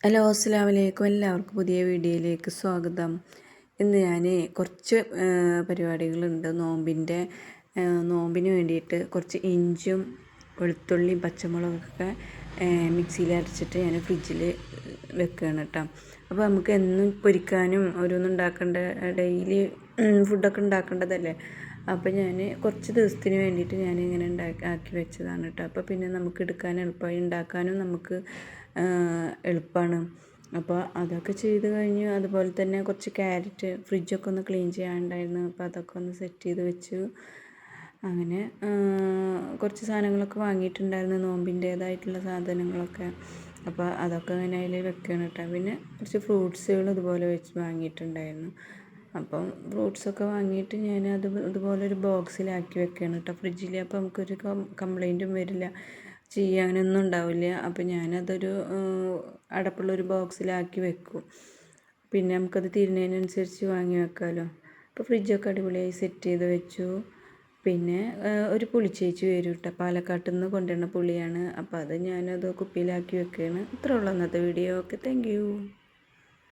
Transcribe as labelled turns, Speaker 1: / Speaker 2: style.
Speaker 1: Hello അസ്സലാമു അലൈക്കും. എല്ലാവർക്കും പുതിയ വീഡിയോയിലേക്ക് സ്വാഗതം. ഇന്ന് ഞാൻ കുറച്ച് പരിപാടികളുണ്ട്. നോമ്പിന് വേണ്ടിയിട്ട് കുറച്ച് ഇഞ്ചും വെളുത്തുള്ളിയും പച്ചമുളകൊക്കെ മിക്സിയിൽ അരച്ചിട്ട് ഞാൻ ഫ്രിഡ്ജിൽ വെക്കുകയാണ് കേട്ടോ. അപ്പോൾ നമുക്ക് എന്നും പൊരിക്കാനും ഓരോന്നും ഉണ്ടാക്കേണ്ട, ഡെയിലി ഫുഡൊക്കെ ഉണ്ടാക്കേണ്ടതല്ലേ. അപ്പോൾ ഞാൻ കുറച്ച് ദിവസത്തിന് വേണ്ടിയിട്ട് ഞാൻ ഇങ്ങനെ ആക്കി വെച്ചതാണ് കേട്ടോ. അപ്പോൾ പിന്നെ നമുക്ക് എടുക്കാൻ എളുപ്പമായി, ഉണ്ടാക്കാനും നമുക്ക് എളുപ്പമാണ്. അപ്പോൾ അതൊക്കെ ചെയ്ത് കഴിഞ്ഞു. അതുപോലെ തന്നെ കുറച്ച് ക്യാരറ്റ് ഫ്രിഡ്ജൊക്കെ ഒന്ന് ക്ലീൻ ചെയ്യാനുണ്ടായിരുന്നു. അപ്പോൾ അതൊക്കെ ഒന്ന് സെറ്റ് ചെയ്ത് വെച്ചു. അങ്ങനെ കുറച്ച് സാധനങ്ങളൊക്കെ വാങ്ങിയിട്ടുണ്ടായിരുന്നു, നോമ്പിൻ്റേതായിട്ടുള്ള സാധനങ്ങളൊക്കെ. അപ്പോൾ അതൊക്കെ അങ്ങനെ അതിൽ വെക്കുകയാണ് കേട്ടോ. പിന്നെ കുറച്ച് ഫ്രൂട്ട്സുകൾ ഇതുപോലെ വാങ്ങിയിട്ടുണ്ടായിരുന്നു. അപ്പം ഫ്രൂട്ട്സൊക്കെ വാങ്ങിയിട്ട് ഞാൻ ഇതുപോലെ ഒരു ബോക്സിലാക്കി വെക്കുകയാണ് കേട്ടോ ഫ്രിഡ്ജിൽ. അപ്പോൾ നമുക്കൊരു കംപ്ലൈൻറ്റും വരില്ല, ചെയ്യാനൊന്നും ഉണ്ടാവില്ല. അപ്പോൾ ഞാനതൊരു അടപ്പുള്ളൊരു ബോക്സിലാക്കി വെക്കും. പിന്നെ നമുക്കത് തീരുന്നതിനനുസരിച്ച് വാങ്ങി വെക്കാമല്ലോ. അപ്പോൾ ഫ്രിഡ്ജൊക്കെ അടിപൊളിയായി സെറ്റ് ചെയ്ത് വെച്ചു. പിന്നെ ഒരു പുളിച്ചേച്ചി വരും കേട്ടോ, പാലക്കാട്ടിൽ നിന്ന് കൊണ്ടുവരുന്ന പുളിയാണ്. അപ്പോൾ അത് ഞാനത് കുപ്പിയിലാക്കി വെക്കുകയാണ്. ഇത്രേ ഉള്ളൂ ഇന്നത്തെ വീഡിയോ. Okay, thank you.